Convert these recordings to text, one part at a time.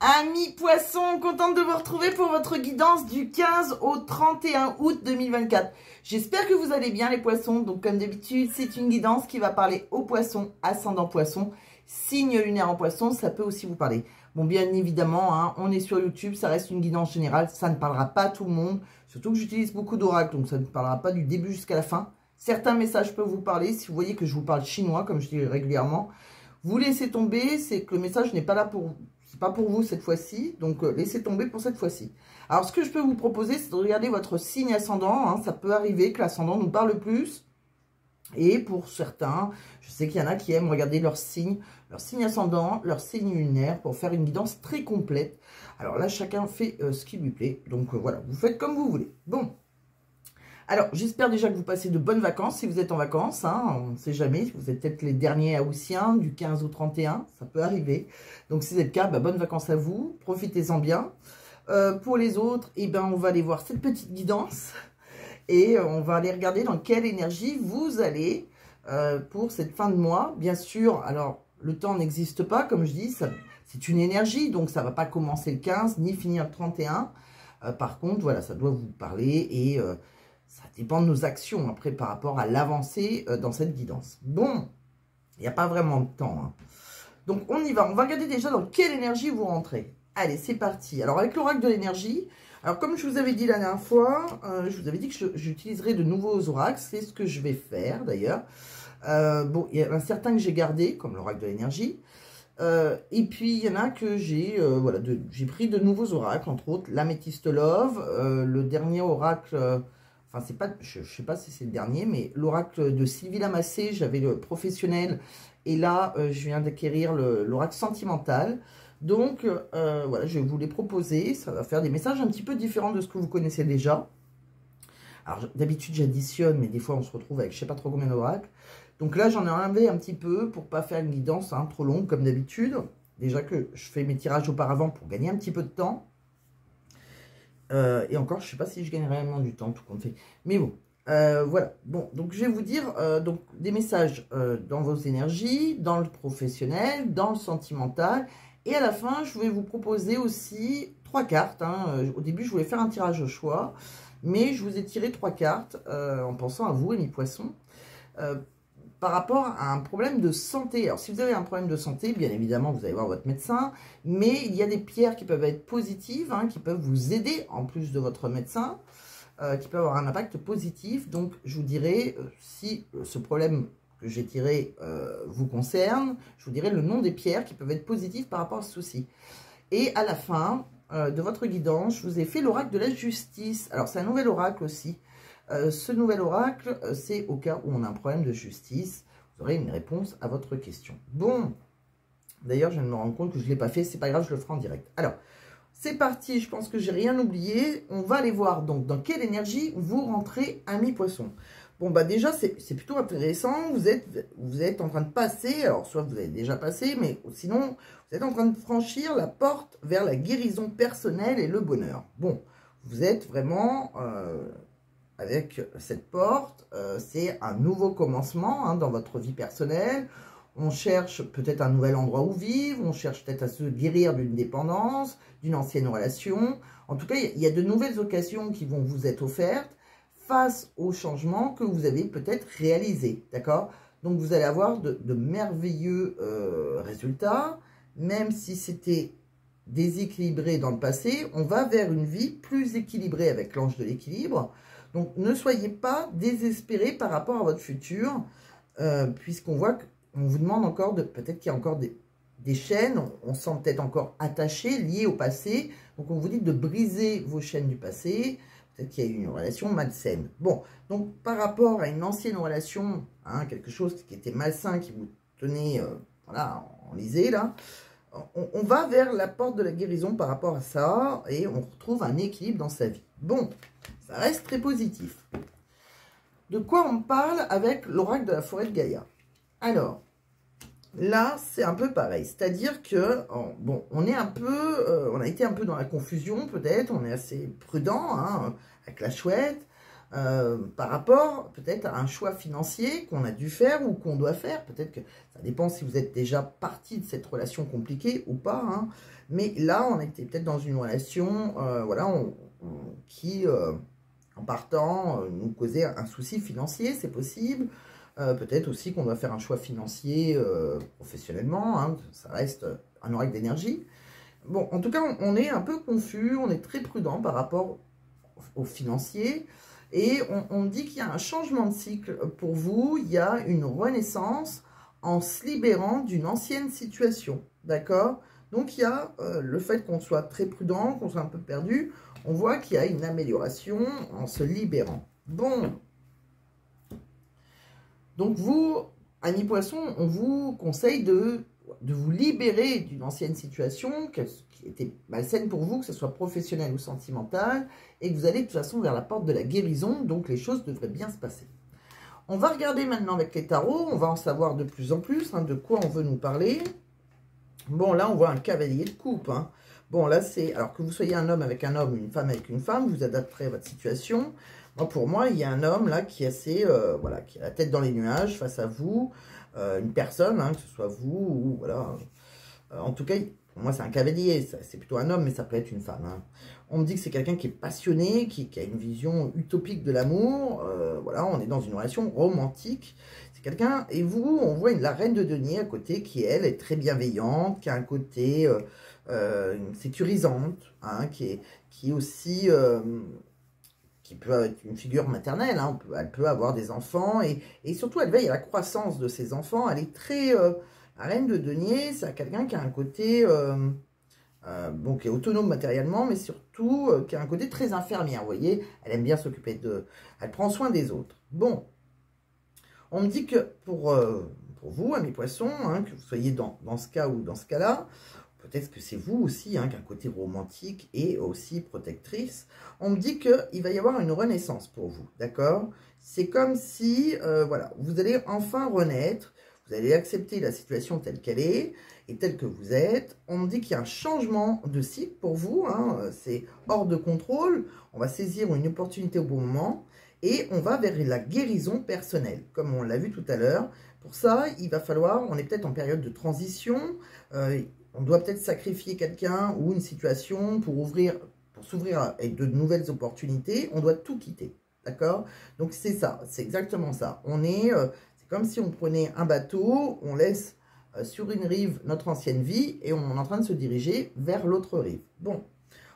Amis poissons, contente de vous retrouver pour votre guidance du 15 au 31 août 2024. J'espère que vous allez bien les poissons. Donc comme d'habitude, c'est une guidance qui va parler aux poissons, ascendant poisson, signe lunaire en poisson, ça peut aussi vous parler. Bon, bien évidemment, hein, on est sur YouTube, ça reste une guidance générale, ça ne parlera pas à tout le monde. Surtout que j'utilise beaucoup d'oracles, donc ça ne parlera pas du début jusqu'à la fin. Certains messages peuvent vous parler, si vous voyez que je vous parle chinois, comme je dis régulièrement. Vous laissez tomber, c'est que le message n'est pas là pour vous. C'est pas pour vous cette fois-ci, donc laissez tomber pour cette fois-ci. Alors, ce que je peux vous proposer, c'est de regarder votre signe ascendant. Hein. Ça peut arriver que l'ascendant nous parle plus. Et pour certains, je sais qu'il y en a qui aiment regarder leur signe ascendant, leur signe lunaire, pour faire une guidance très complète. Alors là, chacun fait ce qui lui plaît. Donc voilà, vous faites comme vous voulez. Bon. Alors, j'espère déjà que vous passez de bonnes vacances, si vous êtes en vacances, hein, on ne sait jamais, vous êtes peut-être les derniers Haussiens, du 15 au 31, ça peut arriver. Donc, si c'est le cas, bah, bonnes vacances à vous, profitez-en bien. Pour les autres, eh ben, on va aller voir cette petite guidance et on va aller regarder dans quelle énergie vous allez pour cette fin de mois. Bien sûr, alors, le temps n'existe pas, comme je dis, c'est une énergie, donc ça ne va pas commencer le 15, ni finir le 31. Par contre, voilà, ça doit vous parler et... ça dépend de nos actions après par rapport à l'avancée dans cette guidance. Bon, il n'y a pas vraiment de temps. Hein. Donc, on y va. On va regarder déjà dans quelle énergie vous rentrez. Allez, c'est parti. Alors, avec l'oracle de l'énergie, alors comme je vous avais dit la dernière fois, je vous avais dit que j'utiliserai de nouveaux oracles. C'est ce que je vais faire d'ailleurs. Bon, il y en a certains que j'ai gardés, comme l'oracle de l'énergie. Et puis, il y en a que j'ai voilà, j'ai pris de nouveaux oracles, entre autres l'améthyste love, le dernier oracle... Enfin, c'est pas, je ne sais pas si c'est le dernier, mais l'oracle de Sylvie Lamassé, j'avais le professionnel. Et là, je viens d'acquérir l'oracle sentimental. Donc, voilà, je vais vous les proposer. Ça va faire des messages un petit peu différents de ce que vous connaissez déjà. Alors, d'habitude, j'additionne, mais des fois, on se retrouve avec je ne sais pas trop combien d'oracles. Donc là, j'en ai enlevé un petit peu pour ne pas faire une guidance hein, trop longue, comme d'habitude. Déjà que je fais mes tirages auparavant pour gagner un petit peu de temps. Et encore, je ne sais pas si je gagne réellement du temps, tout compte fait. Mais bon, voilà. Bon, donc je vais vous dire donc, des messages dans vos énergies, dans le professionnel, dans le sentimental. Et à la fin, je vais vous proposer aussi 3 cartes. Hein. Au début, je voulais faire un tirage au choix. Mais je vous ai tiré 3 cartes en pensant à vous, amis poissons. Par rapport à un problème de santé. Alors, si vous avez un problème de santé, bien évidemment, vous allez voir votre médecin, mais il y a des pierres qui peuvent être positives, hein, qui peuvent vous aider en plus de votre médecin, qui peuvent avoir un impact positif. Donc, je vous dirai, si ce problème que j'ai tiré vous concerne, je vous dirai le nom des pierres qui peuvent être positives par rapport à ce souci. Et à la fin de votre guidance, je vous ai fait l'oracle de la justice. Alors, c'est un nouvel oracle aussi. Ce nouvel oracle, c'est au cas où on a un problème de justice. Vous aurez une réponse à votre question. Bon, d'ailleurs, je viens de me rendre compte que je ne l'ai pas fait. C'est pas grave, je le ferai en direct. Alors, c'est parti. Je pense que j'ai rien oublié. On va aller voir donc dans quelle énergie vous rentrez, amis poissons. Bon, bah déjà, c'est plutôt intéressant. Vous êtes en train de passer, alors soit vous avez déjà passé, mais sinon, vous êtes en train de franchir la porte vers la guérison personnelle et le bonheur. Bon, vous êtes vraiment... avec cette porte, c'est un nouveau commencement hein, dans votre vie personnelle. On cherche peut-être un nouvel endroit où vivre, on cherche peut-être à se guérir d'une dépendance, d'une ancienne relation. En tout cas, il y a de nouvelles occasions qui vont vous être offertes face aux changements que vous avez peut-être réalisés, d'accord? Donc, vous allez avoir de merveilleux résultats, même si c'était déséquilibré dans le passé, on va vers une vie plus équilibrée avec l'ange de l'équilibre. Donc, ne soyez pas désespérés par rapport à votre futur, puisqu'on voit qu'on vous demande encore de... Peut-être qu'il y a encore des chaînes, on sent peut-être encore attaché, lié au passé. Donc, on vous dit de briser vos chaînes du passé. Peut-être qu'il y a eu une relation malsaine. Bon, donc, par rapport à une ancienne relation, hein, quelque chose qui était malsain, qui vous tenait, voilà, enlisé, là, on va vers la porte de la guérison par rapport à ça, et on retrouve un équilibre dans sa vie. Bon, ça reste très positif. De quoi on parle avec l'oracle de la forêt de Gaïa? Alors, là, c'est un peu pareil. C'est-à-dire que, bon, on est un peu, on a été un peu dans la confusion, peut-être. On est assez prudent, hein, avec la chouette. par rapport peut-être à un choix financier qu'on a dû faire ou qu'on doit faire. Peut-être que ça dépend si vous êtes déjà parti de cette relation compliquée ou pas. Hein. Mais là, on était peut-être dans une relation voilà, qui, en partant, nous causait un souci financier, c'est possible. Peut-être aussi qu'on doit faire un choix financier professionnellement. Hein, ça reste un oracle d'énergie. Bon, en tout cas, on est un peu confus, on est très prudent par rapport au financier. Et on dit qu'il y a un changement de cycle pour vous, il y a une renaissance en se libérant d'une ancienne situation, d'accord? Donc il y a le fait qu'on soit très prudent, qu'on soit un peu perdu, on voit qu'il y a une amélioration en se libérant. Bon, donc vous, amis poissons, on vous conseille de vous libérer d'une ancienne situation qui était malsaine pour vous, que ce soit professionnel ou sentimental, et que vous allez de toute façon vers la porte de la guérison, donc les choses devraient bien se passer. On va regarder maintenant avec les tarots, on va en savoir de plus en plus, hein, de quoi on veut nous parler. Bon, là, on voit un cavalier de coupe. Hein. Bon, là, c'est... Alors que vous soyez un homme avec un homme, une femme avec une femme, vous adapterez à votre situation. Moi, pour moi, il y a un homme, là, qui est assez... voilà, qui a la tête dans les nuages face à vous. Une personne, hein, que ce soit vous ou... Voilà. En tout cas, pour moi, c'est un cavalier. C'est plutôt un homme, mais ça peut être une femme. Hein. On me dit que c'est quelqu'un qui est passionné, qui a une vision utopique de l'amour. Voilà, on est dans une relation romantique. C'est quelqu'un, et vous, on voit la reine de denier à côté qui, elle, est très bienveillante, qui a un côté sécurisante, hein, qui est aussi... qui peut être une figure maternelle, hein, elle peut avoir des enfants, et surtout, elle veille à la croissance de ses enfants. Elle est très... la reine de denier, c'est quelqu'un qui a un côté... bon, qui est autonome matériellement, mais surtout qui a un côté très infirmière, vous voyez. Elle aime bien s'occuper de... Elle prend soin des autres. Bon, on me dit que pour vous, amis poissons, hein, que vous soyez dans ce cas ou dans ce cas-là, peut-être que c'est vous aussi, hein, qui a un côté romantique et aussi protectrice, on me dit qu'il va y avoir une renaissance pour vous, d'accord? C'est comme si, voilà, vous allez enfin renaître, vous allez accepter la situation telle qu'elle est, et telle que vous êtes. On me dit qu'il y a un changement de cycle pour vous, hein, c'est hors de contrôle, on va saisir une opportunité au bon moment, et on va vers la guérison personnelle, comme on l'a vu tout à l'heure. Pour ça, il va falloir, on est peut-être en période de transition, on doit peut-être sacrifier quelqu'un ou une situation pour s'ouvrir à de nouvelles opportunités, on doit tout quitter, d'accord? Donc c'est ça, c'est exactement ça. C'est comme si on prenait un bateau, on laisse sur une rive notre ancienne vie et on est en train de se diriger vers l'autre rive. Bon,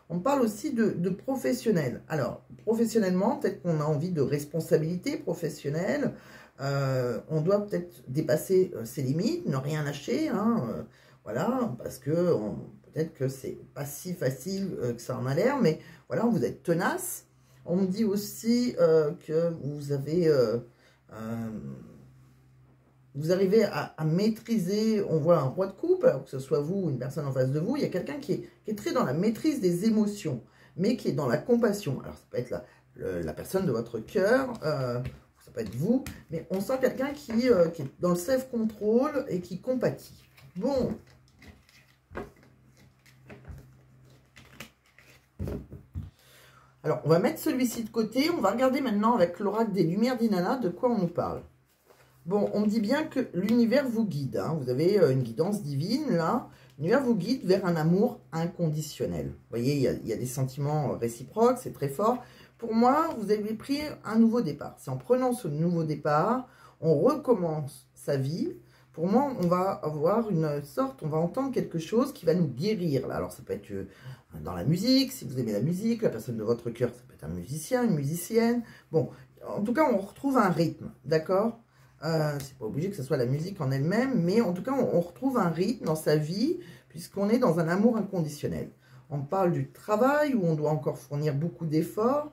on parle aussi de professionnel. Alors, professionnellement, peut-être qu'on a envie de responsabilité professionnelle, on doit peut-être dépasser ses limites, ne rien lâcher, hein, voilà, parce que peut-être que c'est pas si facile que ça en a l'air, mais voilà, vous êtes tenace. On me dit aussi que vous arrivez à maîtriser, on voit un roi de coupe, alors que ce soit vous ou une personne en face de vous, il y a quelqu'un qui est très dans la maîtrise des émotions, mais qui est dans la compassion. Alors ça peut être la personne de votre cœur, ça peut être vous, mais on sent quelqu'un qui est dans le self-control et qui compatit. Bon. Alors, on va mettre celui-ci de côté. On va regarder maintenant avec l'oracle des Lumières d'Inanna de quoi on nous parle. Bon, on me dit bien que l'univers vous guide. Hein. Vous avez une guidance divine, là. L'univers vous guide vers un amour inconditionnel. Vous voyez, il y a des sentiments réciproques, c'est très fort. Pour moi, vous avez pris un nouveau départ. C'est en prenant ce nouveau départ, on recommence sa vie. Pour moi, on va avoir une sorte, on va entendre quelque chose qui va nous guérir. Là. Alors, ça peut être dans la musique, si vous aimez la musique, la personne de votre cœur, ça peut être un musicien, une musicienne. Bon, en tout cas, on retrouve un rythme, d'accord? C'est pas obligé que ce soit la musique en elle-même, mais en tout cas, on retrouve un rythme dans sa vie, puisqu'on est dans un amour inconditionnel. On parle du travail, où on doit encore fournir beaucoup d'efforts.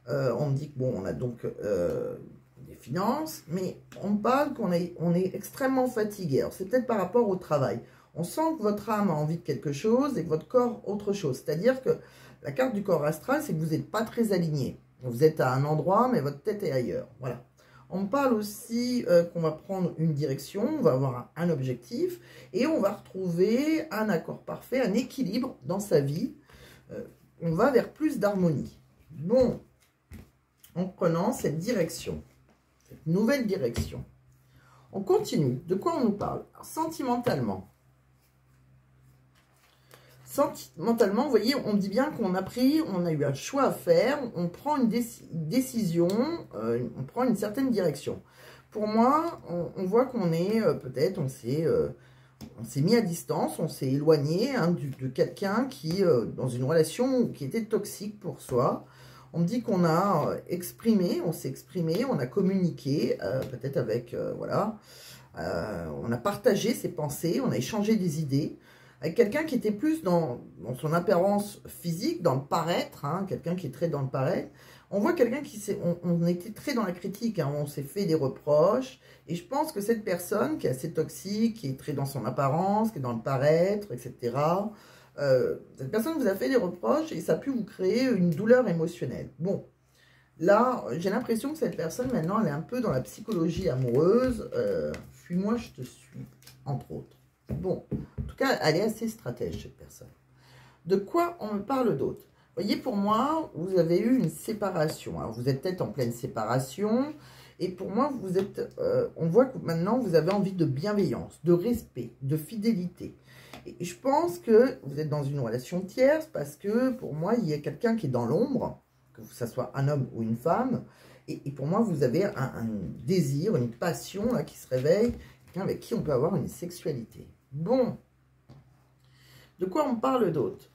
On dit que, bon, on a donc... des finances, mais on parle qu'on est extrêmement fatigué. Alors, c'est peut-être par rapport au travail. On sent que votre âme a envie de quelque chose et que votre corps autre chose. C'est-à-dire que la carte du corps astral, c'est que vous n'êtes pas très aligné. Vous êtes à un endroit, mais votre tête est ailleurs. Voilà. On parle aussi qu'on va prendre une direction, on va avoir un objectif et on va retrouver un accord parfait, un équilibre dans sa vie. On va vers plus d'harmonie. Bon. en prenant cette direction, cette nouvelle direction. On continue. De quoi on nous parle? Alors, sentimentalement. Sentimentalement, vous voyez, on dit bien qu'on a pris, on a eu un choix à faire, on prend une décision, on prend une certaine direction. Pour moi, on voit qu'on est, peut-être, on s'est mis à distance, on s'est éloigné hein, de quelqu'un qui, dans une relation qui était toxique pour soi. On me dit qu'on a exprimé, on s'est exprimé, on a communiqué, peut-être avec, voilà, on a partagé ses pensées, on a échangé des idées, avec quelqu'un qui était plus dans son apparence physique, dans le paraître, hein, quelqu'un qui est très dans le paraître. On voit quelqu'un qui on était très dans la critique, hein, on s'est fait des reproches, et je pense que cette personne qui est assez toxique, qui est très dans son apparence, qui est dans le paraître, etc., cette personne vous a fait des reproches et ça a pu vous créer une douleur émotionnelle. Bon, là, j'ai l'impression que cette personne, maintenant, elle est un peu dans la psychologie amoureuse. Fuis-moi, je te suis, entre autres. Bon, en tout cas, elle est assez stratège, cette personne. De quoi on me parle d'autre? Vous voyez, pour moi, vous avez eu une séparation. Alors, vous êtes peut-être en pleine séparation. Et pour moi, vous êtes, on voit que maintenant, vous avez envie de bienveillance, de respect, de fidélité. Et je pense que vous êtes dans une relation tierce parce que, pour moi, il y a quelqu'un qui est dans l'ombre, que ce soit un homme ou une femme. Et pour moi, vous avez un désir, une passion là, qui se réveille, quelqu'un avec qui on peut avoir une sexualité. Bon, de quoi on parle d'autre?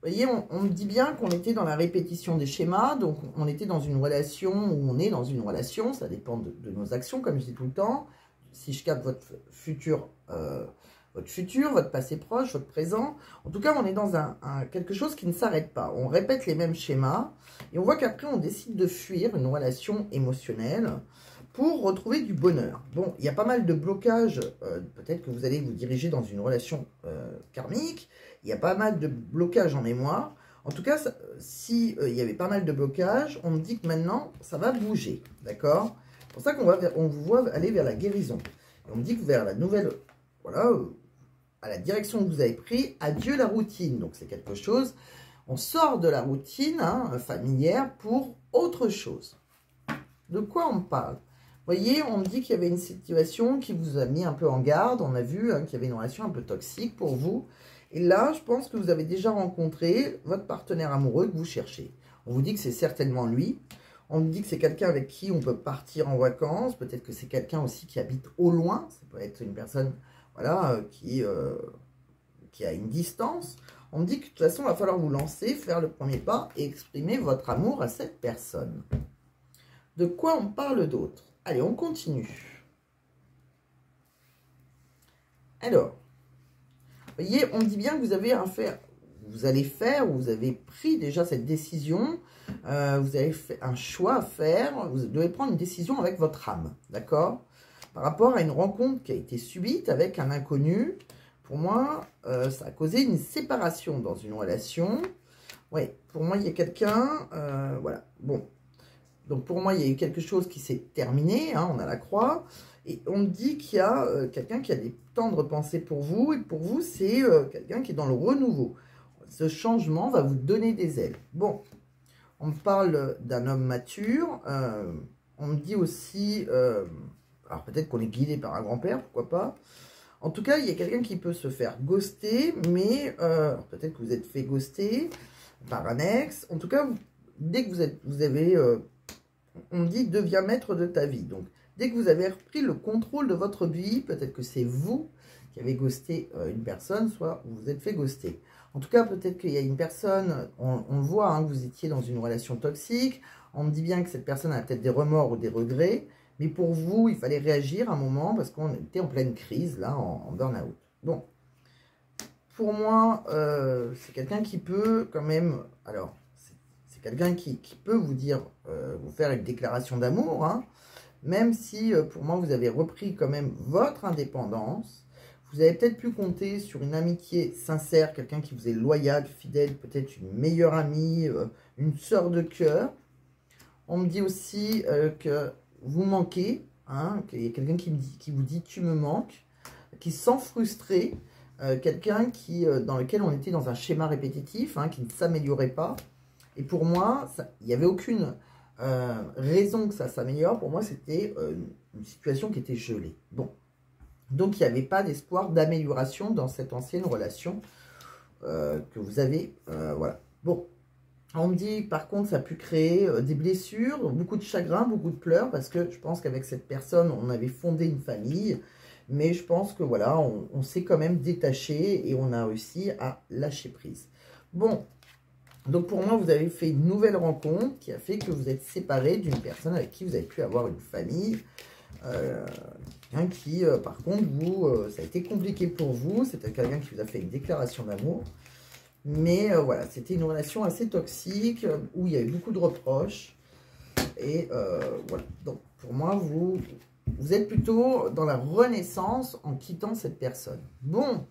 Vous voyez, on me dit bien qu'on était dans la répétition des schémas, donc on était dans une relation, ou on est dans une relation, ça dépend de nos actions, comme je dis tout le temps. Si je capte votre futur, votre passé proche, votre présent, en tout cas, on est dans quelque chose qui ne s'arrête pas. On répète les mêmes schémas, et on voit qu'après, on décide de fuir une relation émotionnelle pour retrouver du bonheur. Bon, il y a pas mal de blocages, peut-être que vous allez vous diriger dans une relation karmique. Il y a pas mal de blocages en mémoire. En tout cas, si il y avait pas mal de blocages, on me dit que maintenant, ça va bouger. D'accord? C'est pour ça qu'on vous voit aller vers la guérison. Et on me dit que vers la nouvelle, voilà, à la direction que vous avez pris, adieu la routine. Donc, c'est quelque chose, on sort de la routine hein, familière pour autre chose. De quoi on me parle? Vous voyez, on me dit qu'il y avait une situation qui vous a mis un peu en garde. On a vu hein, qu'il y avait une relation un peu toxique pour vous. Et là, je pense que vous avez déjà rencontré votre partenaire amoureux que vous cherchez. On vous dit que c'est certainement lui. On me dit que c'est quelqu'un avec qui on peut partir en vacances. Peut-être que c'est quelqu'un aussi qui habite au loin. Ça peut être une personne voilà, qui a une distance. On me dit que de toute façon, il va falloir vous lancer, faire le premier pas et exprimer votre amour à cette personne. De quoi on parle d'autre? Allez, on continue. Alors, vous voyez, on me dit bien que vous avez vous avez pris déjà cette décision, vous avez fait un choix à faire, vous devez prendre une décision avec votre âme, d'accord? Par rapport à une rencontre qui a été subite avec un inconnu, pour moi, ça a causé une séparation dans une relation. Oui, pour moi, il y a quelqu'un, voilà, bon. Donc, pour moi, il y a eu quelque chose qui s'est terminé, hein, on a la croix. Et on me dit qu'il y a quelqu'un qui a des tendres pensées pour vous. Et pour vous, c'est quelqu'un qui est dans le renouveau. Ce changement va vous donner des ailes. Bon, on me parle d'un homme mature. On me dit aussi... alors, peut-être qu'on est guidé par un grand-père, pourquoi pas. En tout cas, il y a quelqu'un qui peut se faire ghoster. Mais peut-être que vous êtes fait ghoster par un ex. En tout cas, dès que vous avez... on me dit, deviens maître de ta vie. Donc, dès que vous avez repris le contrôle de votre vie, peut-être que c'est vous qui avez ghosté une personne, soit vous vous êtes fait ghoster. En tout cas, peut-être qu'il y a une personne, on le voit, hein, vous étiez dans une relation toxique. On me dit bien que cette personne a peut-être des remords ou des regrets. Mais pour vous, il fallait réagir à un moment parce qu'on était en pleine crise, là, en burn-out. Bon. Pour moi, c'est quelqu'un qui peut quand même... Alors, c'est quelqu'un qui peut vous dire, vous faire une déclaration d'amour, hein, même si pour moi vous avez repris quand même votre indépendance, vous avez peut-être pu compter sur une amitié sincère, quelqu'un qui vous est loyal, fidèle, peut-être une meilleure amie, une sœur de cœur. On me dit aussi que vous manquez, hein, qu'il y a quelqu'un qui vous dit tu me manques, qui se sent frustré, quelqu'un dans lequel on était dans un schéma répétitif, hein, qui ne s'améliorait pas. Et pour moi, il n'y avait aucune raison que ça s'améliore, pour moi, c'était une situation qui était gelée. Bon, donc il n'y avait pas d'espoir d'amélioration dans cette ancienne relation que vous avez. Voilà. Bon, on me dit, par contre, ça a pu créer des blessures, beaucoup de chagrin, beaucoup de pleurs, parce que je pense qu'avec cette personne, on avait fondé une famille, mais je pense que voilà, on s'est quand même détaché et on a réussi à lâcher prise. Bon, donc pour moi, vous avez fait une nouvelle rencontre qui a fait que vous êtes séparé d'une personne avec qui vous avez pu avoir une famille. Quelqu'un qui, par contre, ça a été compliqué pour vous. C'était quelqu'un qui vous a fait une déclaration d'amour. Mais voilà, c'était une relation assez toxique où il y a eu beaucoup de reproches. Et voilà, donc pour moi, vous êtes plutôt dans la renaissance en quittant cette personne. Bon,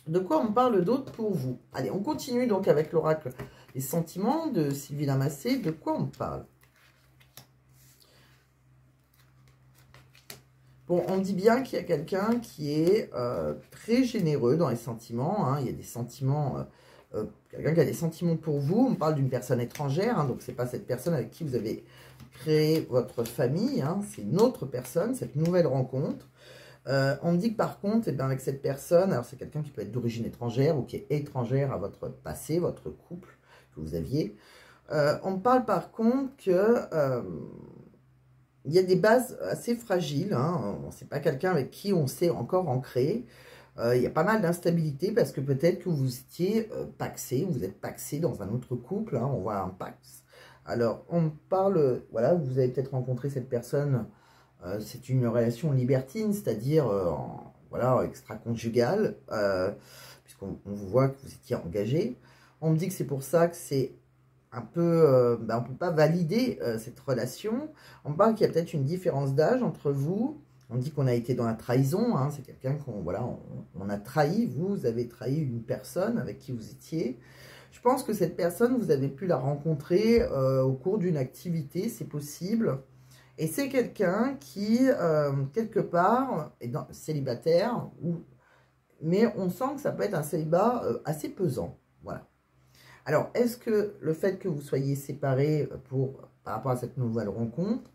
de quoi on parle d'autre pour vous? Allez, on continue donc avec l'oracle des sentiments de Sylvie Lamassé. De quoi on parle? Bon, on dit bien qu'il y a quelqu'un qui est très généreux dans les sentiments. Hein. Il y a des sentiments... quelqu'un qui a des sentiments pour vous. On parle d'une personne étrangère, hein, donc c'est pas cette personne avec qui vous avez créé votre famille, hein, c'est une autre personne, cette nouvelle rencontre. On me dit que par contre, eh bien, avec cette personne, alors c'est quelqu'un qui peut être d'origine étrangère ou qui est étrangère à votre passé, votre couple que vous aviez. On me parle par contre que il y a des bases assez fragiles, hein, c'est pas quelqu'un avec qui on s'est encore ancré. Il y a pas mal d'instabilité parce que peut-être que vous étiez paxé, vous êtes paxé dans un autre couple, hein, on voit un pax. Alors, on parle, voilà, vous avez peut-être rencontré cette personne, c'est une relation libertine, c'est-à-dire, voilà, extra-conjugale, puisqu'on vous voit que vous étiez engagé. On me dit que c'est pour ça que c'est un peu, on ne peut pas valider cette relation. On parle qu'il y a peut-être une différence d'âge entre vous. On dit qu'on a été dans la trahison, hein, c'est quelqu'un qu'on voilà, on a trahi, vous avez trahi une personne avec qui vous étiez. Je pense que cette personne, vous avez pu la rencontrer au cours d'une activité, c'est possible. Et c'est quelqu'un qui, quelque part, est célibataire, mais on sent que ça peut être un célibat assez pesant. Voilà. Alors, est-ce que le fait que vous soyez séparés par rapport à cette nouvelle rencontre,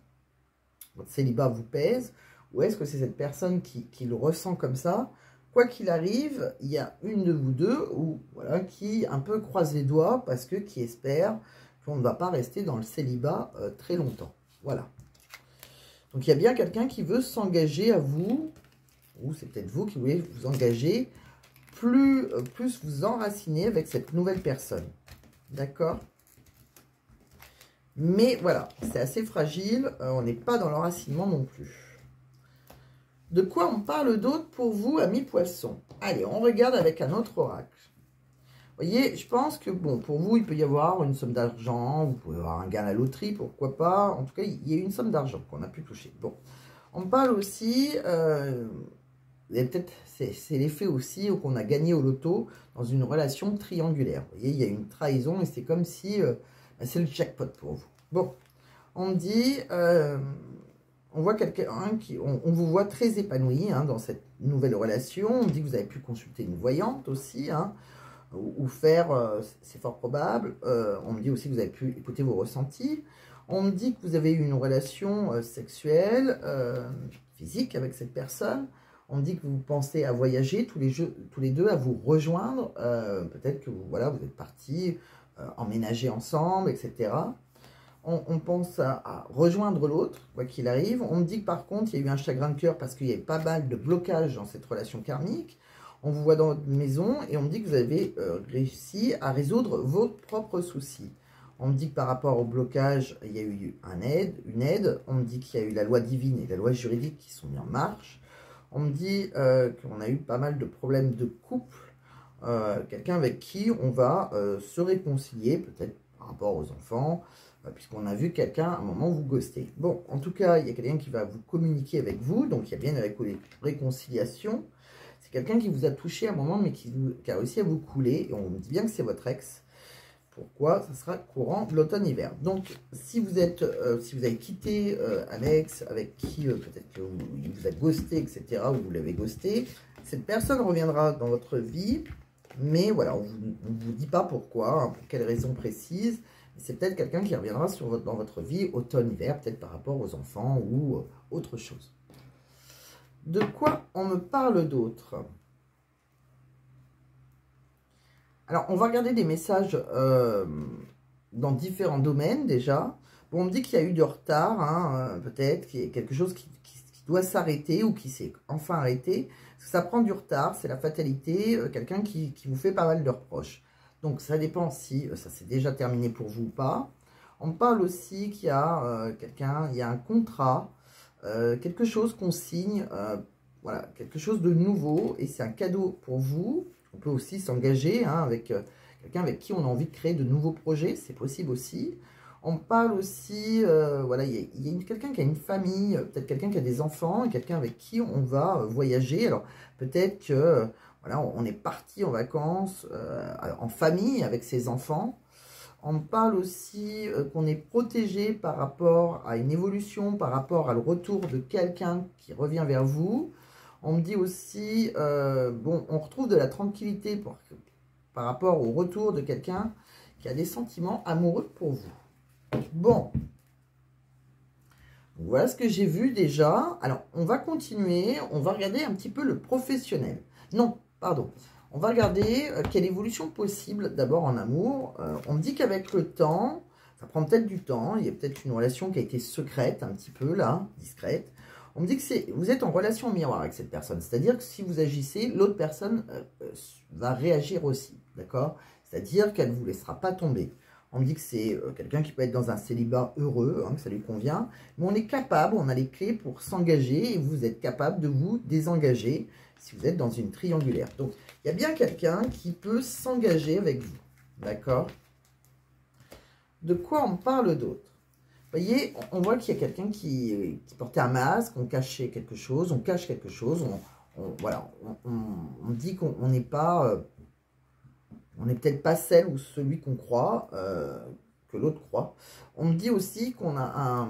votre célibat vous pèse? Ou est-ce que c'est cette personne qui le ressent comme ça? Quoi qu'il arrive, il y a une de vous deux voilà, qui un peu croise les doigts parce que qui espère qu'on ne va pas rester dans le célibat très longtemps. Voilà. Donc il y a bien quelqu'un qui veut s'engager à vous, ou c'est peut-être vous qui voulez vous engager, plus vous enraciner avec cette nouvelle personne. D'accord? Mais voilà, c'est assez fragile, on n'est pas dans l'enracinement non plus. De quoi on parle d'autre pour vous, amis poissons? Allez, on regarde avec un autre oracle. Vous voyez, je pense que, bon, pour vous, il peut y avoir une somme d'argent, vous pouvez avoir un gain à la loterie, pourquoi pas. En tout cas, il y a une somme d'argent qu'on a pu toucher. Bon, on parle aussi, peut-être, c'est l'effet aussi qu'on a gagné au loto dans une relation triangulaire. Vous voyez, il y a une trahison et c'est comme si c'est le jackpot pour vous. Bon, on me dit... on voit quelqu'un qui, on vous voit très épanoui hein, dans cette nouvelle relation. On me dit que vous avez pu consulter une voyante aussi, hein, ou faire, c'est fort probable. On me dit aussi que vous avez pu écouter vos ressentis. On me dit que vous avez eu une relation sexuelle, physique avec cette personne. On me dit que vous pensez à voyager tous les deux, à vous rejoindre. Peut-être que voilà, vous êtes partis emménager ensemble, etc. On pense à rejoindre l'autre, quoi qu'il arrive. On me dit que par contre, il y a eu un chagrin de cœur parce qu'il y a eu pas mal de blocages dans cette relation karmique. On vous voit dans votre maison et on me dit que vous avez réussi à résoudre vos propres soucis. On me dit que par rapport au blocage, il y a eu une aide. On me dit qu'il y a eu la loi divine et la loi juridique qui sont mis en marche. On me dit qu'on a eu pas mal de problèmes de couple. Quelqu'un avec qui on va se réconcilier, peut-être par rapport aux enfants, puisqu'on a vu quelqu'un à un moment vous ghoster. Bon, en tout cas, il y a quelqu'un qui va vous communiquer avec vous, donc il y a bien une réconciliation. C'est quelqu'un qui vous a touché à un moment, mais qui a réussi à vous couler, et on me dit bien que c'est votre ex. Pourquoi? Ça sera courant de l'automne-hiver. Donc, si vous avez quitté un ex avec qui peut-être que il vous a ghosté, etc., ou vous l'avez ghosté, cette personne reviendra dans votre vie, mais voilà, on ne vous dit pas pourquoi, hein, pour quelle raison précise, C'est peut-être quelqu'un qui reviendra dans votre vie automne-hiver, peut-être par rapport aux enfants ou autre chose. De quoi on me parle d'autre? Alors, on va regarder des messages dans différents domaines déjà. Bon, on me dit qu'il y a eu du retard, hein, peut-être, qu'il y a quelque chose qui doit s'arrêter ou qui s'est enfin arrêté. Parce que ça prend du retard, c'est la fatalité, quelqu'un qui vous fait pas mal de reproches. Donc, ça dépend si ça s'est déjà terminé pour vous ou pas. On me parle aussi qu'il y a il y a un contrat, quelque chose qu'on signe, voilà, quelque chose de nouveau, et c'est un cadeau pour vous. On peut aussi s'engager avec quelqu'un avec qui on a envie de créer de nouveaux projets, c'est possible aussi. On parle aussi, voilà, il y a quelqu'un qui a une famille, peut-être quelqu'un qui a des enfants, quelqu'un avec qui on va voyager. Alors, peut-être que, voilà, on est parti en vacances en famille avec ses enfants. On parle aussi qu'on est protégé par rapport à une évolution, par rapport à le retour de quelqu'un qui revient vers vous. On me dit aussi, bon, on retrouve de la tranquillité par rapport au retour de quelqu'un qui a des sentiments amoureux pour vous. Bon, voilà ce que j'ai vu déjà. Alors, on va continuer, on va regarder un petit peu le professionnel. Non, pardon. On va regarder quelle évolution possible d'abord en amour. On me dit qu'avec le temps, ça prend peut-être du temps, il y a peut-être une relation qui a été secrète un petit peu là, discrète. On me dit que vous êtes en relation miroir avec cette personne. C'est-à-dire que si vous agissez, l'autre personne va réagir aussi, d'accord? C'est-à-dire qu'elle ne vous laissera pas tomber. On me dit que c'est quelqu'un qui peut être dans un célibat heureux, que ça lui convient. Mais on est capable, on a les clés pour s'engager et vous êtes capable de vous désengager si vous êtes dans une triangulaire. Donc, il y a bien quelqu'un qui peut s'engager avec vous, d'accord? De quoi on parle d'autre? Vous voyez, on voit qu'il y a quelqu'un qui portait un masque, on cachait quelque chose, on cache quelque chose, voilà, on dit qu'on n'est pas... on n'est peut-être pas celle ou celui qu'on croit, que l'autre croit. On me dit aussi qu'on a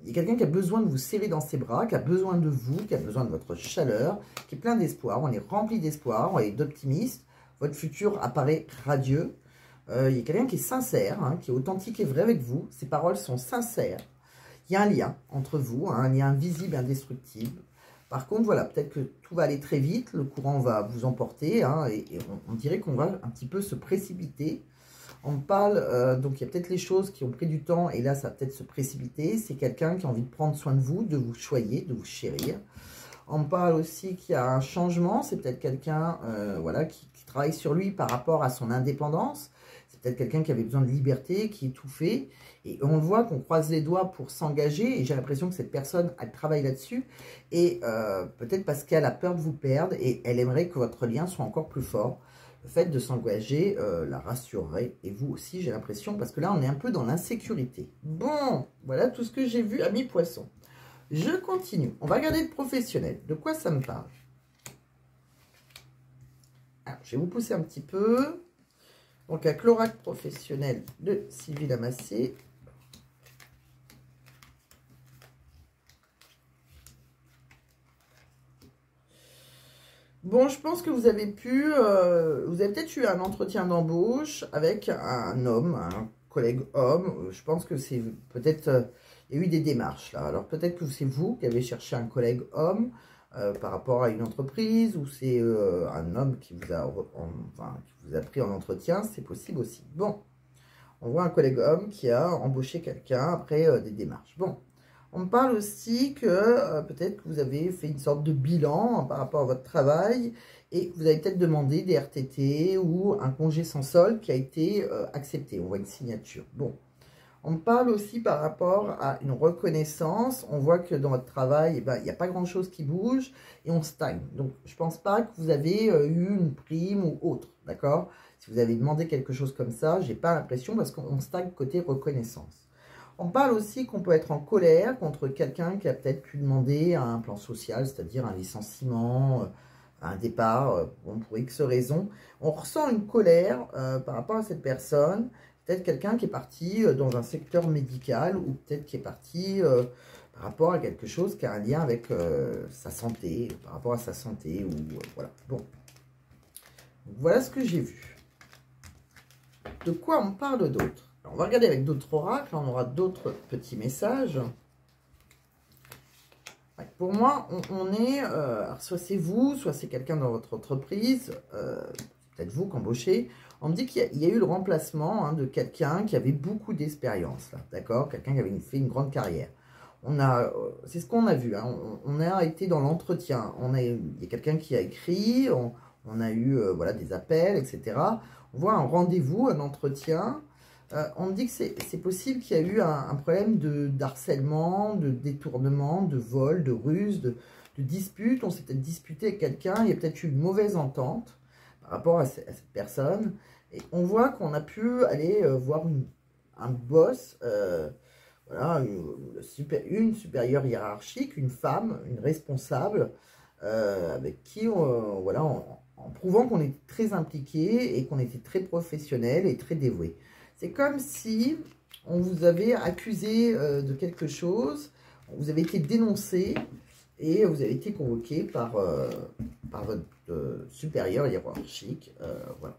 il y a quelqu'un qui a besoin de vous serrer dans ses bras, qui a besoin de vous, qui a besoin de votre chaleur, qui est plein d'espoir. On est rempli d'espoir, on est d'optimisme. Votre futur apparaît radieux. Il y a quelqu'un qui est sincère, qui est authentique et vrai avec vous. Ses paroles sont sincères. Il y a un lien entre vous, un lien invisible, indestructible. Par contre, voilà, peut-être que tout va aller très vite, le courant va vous emporter, et on dirait qu'on va un petit peu se précipiter. On me parle, donc il y a peut-être les choses qui ont pris du temps, et là, ça va peut-être se précipiter. C'est quelqu'un qui a envie de prendre soin de vous choyer, de vous chérir. On me parle aussi qu'il y a un changement, c'est peut-être quelqu'un voilà, qui travaille sur lui par rapport à son indépendance. C'est peut-être quelqu'un qui avait besoin de liberté, qui étouffait. Et on voit qu'on croise les doigts pour s'engager. Et j'ai l'impression que cette personne, elle travaille là-dessus. Et peut-être parce qu'elle a peur de vous perdre. Et elle aimerait que votre lien soit encore plus fort. Le fait de s'engager la rassurerait. Et vous aussi, j'ai l'impression. Parce que là, on est un peu dans l'insécurité. Bon, voilà tout ce que j'ai vu, amis poissons. Je continue. On va regarder le professionnel. De quoi ça me parle? Alors, je vais vous pousser un petit peu. Donc, avec l'oracle professionnel de Sylvie Lamassé. Bon, je pense que vous avez vous avez peut-être eu un entretien d'embauche avec un homme, un collègue homme. Je pense que c'est peut-être, il y a eu des démarches là. Alors, peut-être que c'est vous qui avez cherché un collègue homme par rapport à une entreprise, ou c'est un homme qui vous a pris en entretien, c'est possible aussi. Bon, on voit un collègue homme qui a embauché quelqu'un après des démarches. Bon, on me parle aussi que peut-être que vous avez fait une sorte de bilan par rapport à votre travail, et que vous avez peut-être demandé des RTT ou un congé sans solde qui a été accepté. On voit une signature. Bon. On me parle aussi par rapport à une reconnaissance. On voit que dans votre travail, il n'y a pas grand-chose qui bouge et on stagne. Donc, je ne pense pas que vous avez eu une prime ou autre, d'accord? Si vous avez demandé quelque chose comme ça, je n'ai pas l'impression, parce qu'on stagne côté reconnaissance. On parle aussi qu'on peut être en colère contre quelqu'un qui a peut-être pu demander un plan social, c'est-à-dire un licenciement, un départ, pour X raisons. On ressent une colère par rapport à cette personne. Peut-être quelqu'un qui est parti dans un secteur médical, ou peut-être qui est parti par rapport à quelque chose qui a un lien avec sa santé, par rapport à sa santé, ou voilà. Bon, donc, voilà ce que j'ai vu. De quoi on parle d'autre? Alors, on va regarder avec d'autres oracles, on aura d'autres petits messages. Ouais, pour moi, on est, alors soit c'est vous, soit c'est quelqu'un dans votre entreprise, peut-être vous qu'embauchez. On me dit qu'il y a eu le remplacement de quelqu'un qui avait beaucoup d'expérience, d'accord? Quelqu'un qui avait fait une grande carrière. C'est ce qu'on a vu, hein. On a été dans l'entretien. Il y a quelqu'un qui a écrit, on a eu voilà, des appels, etc. On voit un rendez-vous, un entretien. On me dit que c'est possible qu'il y a eu un problème d'harcèlement, de détournement, de vol, de ruse, de dispute. On s'est peut-être disputé avec quelqu'un, il y a peut-être eu une mauvaise entente par rapport à cette personne. Et on voit qu'on a pu aller voir un boss, voilà, une supérieure hiérarchique, une femme, une responsable, avec qui, voilà, en prouvant qu'on était très impliqué et qu'on était très professionnel et très dévoué. C'est comme si on vous avait accusé de quelque chose, vous avez été dénoncé et vous avez été convoqué par votre supérieur hiérarchique, voilà,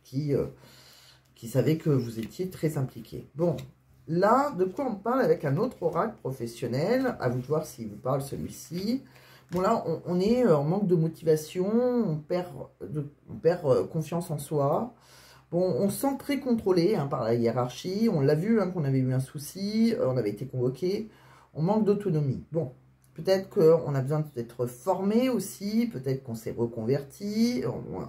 qui savait que vous étiez très impliqué. Bon, là, de quoi on parle avec un autre oracle professionnel? À vous de voir s'il vous parle celui-ci. Bon, là, on est en manque de motivation, on perd confiance en soi. Bon, on se sent très contrôlé par la hiérarchie. On l'a vu qu'on avait eu un souci, on avait été convoqué. On manque d'autonomie. Bon, peut-être qu'on a besoin d'être formé aussi. Peut-être qu'on s'est reconverti.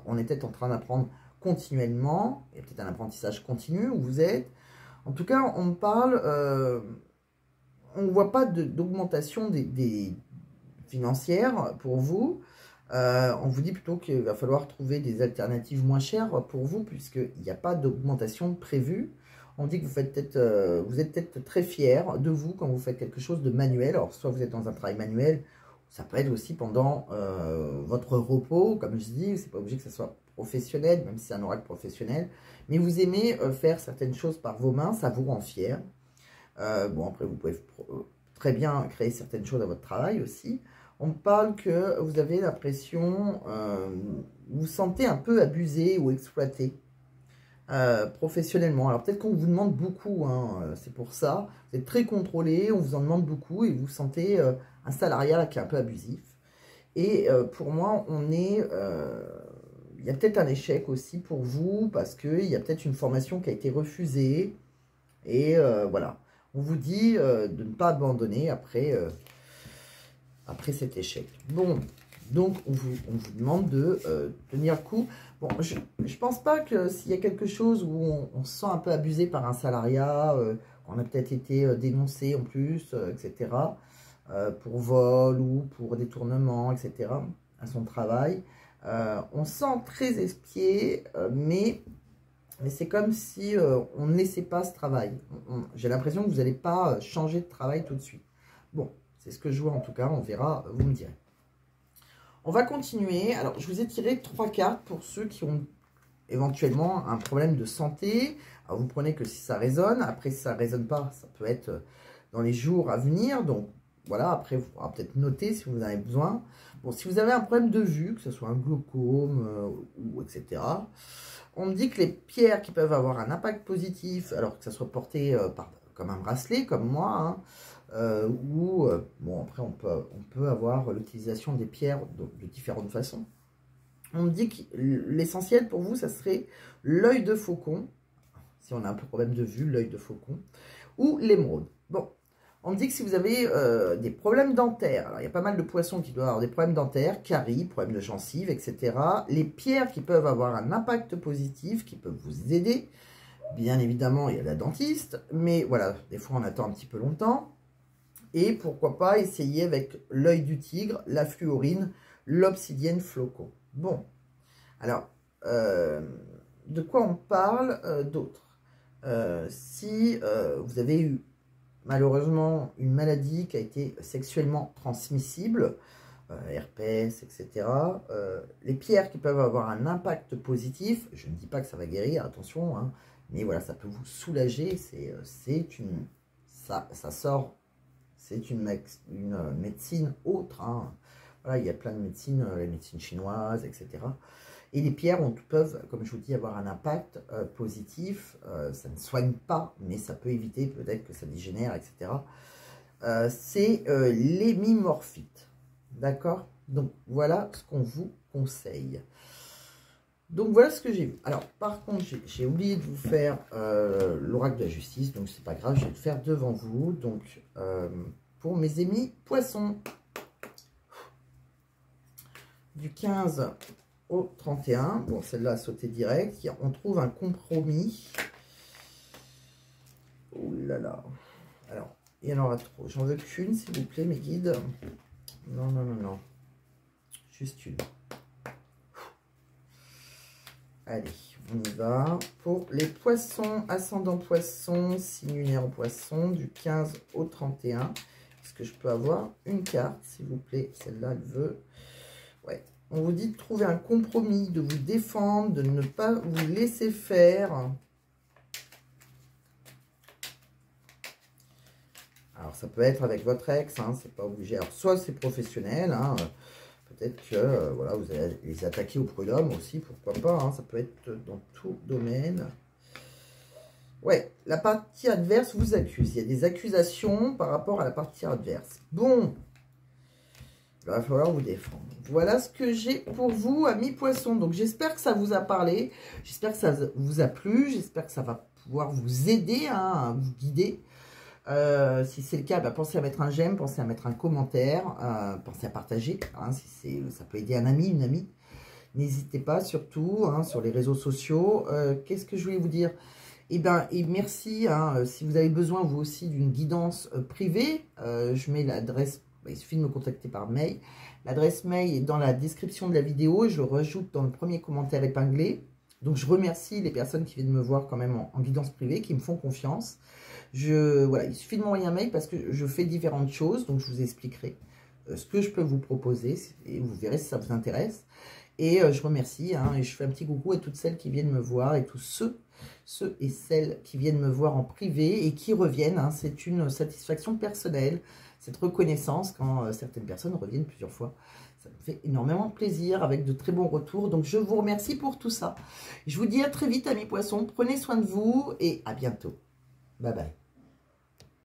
On est peut-être en train d'apprendre continuellement. Il y a peut-être un apprentissage continu où vous êtes. En tout cas, on parle... on ne voit pas d'augmentation des financières pour vous. On vous dit plutôt qu'il va falloir trouver des alternatives moins chères pour vous, puisqu'il n'y a pas d'augmentation prévue. On dit que vous êtes peut-être très fier de vous quand vous faites quelque chose de manuel. Alors, soit vous êtes dans un travail manuel, ça peut être aussi pendant votre repos, comme je dis, c'est pas obligé que ce soit professionnel, même si c'est un oracle professionnel. Mais vous aimez faire certaines choses par vos mains, ça vous rend fier. Bon, après, vous pouvez très bien créer certaines choses à votre travail aussi. On parle que vous avez l'impression, vous vous sentez un peu abusé ou exploité professionnellement. Alors peut-être qu'on vous demande beaucoup, c'est pour ça. Vous êtes très contrôlé, on vous en demande beaucoup et vous sentez un salariat qui est un peu abusif. Et pour moi, il y a peut-être un échec aussi pour vous parce qu'il y a peut-être une formation qui a été refusée. Et voilà, on vous dit de ne pas abandonner après cet échec. Bon, donc on vous demande de tenir le coup. Bon, je ne pense pas que s'il y a quelque chose où on se sent un peu abusé par un salariat, on a peut-être été dénoncé en plus, etc., pour vol ou pour détournement, etc., à son travail. On se sent très espié, mais c'est comme si on ne laissait pas ce travail. J'ai l'impression que vous n'allez pas changer de travail tout de suite. Bon, c'est ce que je vois en tout cas, on verra, vous me direz. On va continuer. Alors, je vous ai tiré 3 cartes pour ceux qui ont éventuellement un problème de santé. Alors, vous prenez que si ça résonne. Après, si ça ne résonne pas, ça peut être dans les jours à venir. Donc, voilà, après, vous pourrez peut-être noter si vous en avez besoin. Bon, si vous avez un problème de vue, que ce soit un glaucome, ou etc., on me dit que les pierres qui peuvent avoir un impact positif, alors que ça soit porté comme un bracelet, comme moi, bon, après, on peut avoir l'utilisation des pierres de différentes façons. On me dit que l'essentiel pour vous, ça serait l'œil de faucon, si on a un problème de vue, l'œil de faucon, ou l'émeraude. Bon, on me dit que si vous avez des problèmes dentaires, alors il y a pas mal de poissons qui doivent avoir des problèmes dentaires, caries, problèmes de gencives, etc. Les pierres qui peuvent avoir un impact positif, qui peuvent vous aider, bien évidemment, il y a la dentiste, mais voilà, des fois on attend un petit peu longtemps. Et pourquoi pas essayer avec l'œil du tigre, la fluorine, l'obsidienne flocon. Bon, alors, de quoi on parle d'autre? Si vous avez eu malheureusement une maladie qui a été sexuellement transmissible, herpès, etc., les pierres qui peuvent avoir un impact positif, je ne dis pas que ça va guérir, attention, hein, mais voilà, ça peut vous soulager, ça sort. C'est une médecine autre. Hein. Voilà, il y a plein de médecines, les médecines chinoises, etc. Et les pierres peuvent, comme je vous dis, avoir un impact positif. Ça ne soigne pas, mais ça peut éviter peut-être que ça dégénère, etc. C'est l'hémimorphite. D'accord? Donc, voilà ce qu'on vous conseille. Donc, voilà ce que j'ai vu. Alors, par contre, j'ai oublié de vous faire l'oracle de la justice. Donc, c'est pas grave, je vais le faire devant vous. Donc, pour mes amis poissons, du 15 au 31. Bon, celle-là a sauté direct. On trouve un compromis. Oh là là. Alors, il y en aura trop. J'en veux qu'une, s'il vous plaît, mes guides. Non, non, non, non. Juste une. Allez, on y va. Pour les poissons, ascendant poisson, signe lunaire au poisson, du 15 au 31. Est-ce que je peux avoir une carte, s'il vous plaît? Celle-là, elle veut. Ouais. On vous dit de trouver un compromis, de vous défendre, de ne pas vous laisser faire. Alors, ça peut être avec votre ex, hein, c'est pas obligé. Alors, soit c'est professionnel, hein, peut-être que voilà, vous allez les attaquer au prud'homme aussi, pourquoi pas, hein, ça peut être dans tout domaine. Ouais, la partie adverse vous accuse. Il y a des accusations par rapport à la partie adverse. Bon, il va falloir vous défendre. Voilà ce que j'ai pour vous, amis poissons. Donc, j'espère que ça vous a parlé. J'espère que ça vous a plu. J'espère que ça va pouvoir vous aider, hein, à vous guider. Si c'est le cas, bah, pensez à mettre un j'aime, pensez à mettre un commentaire, pensez à partager. Hein, si ça peut aider un ami, une amie. N'hésitez pas, surtout, hein, sur les réseaux sociaux. Qu'est-ce que je voulais vous dire? Eh bien, et merci. Hein, si vous avez besoin, vous aussi, d'une guidance privée, je mets l'adresse. Il suffit de me contacter par mail. L'adresse mail est dans la description de la vidéo et je le rajoute dans le premier commentaire épinglé. Donc, je remercie les personnes qui viennent me voir quand même en guidance privée, qui me font confiance. Voilà, il suffit de m'envoyer un mail parce que je fais différentes choses. Donc, je vous expliquerai ce que je peux vous proposer et vous verrez si ça vous intéresse. Et je remercie hein, et je fais un petit coucou à toutes celles qui viennent me voir et tous ceux et celles qui viennent me voir en privé et qui reviennent. Hein, c'est une satisfaction personnelle, cette reconnaissance quand certaines personnes reviennent plusieurs fois. Ça me fait énormément plaisir avec de très bons retours. Donc, je vous remercie pour tout ça. Je vous dis à très vite, amis poissons. Prenez soin de vous et à bientôt. Bye bye.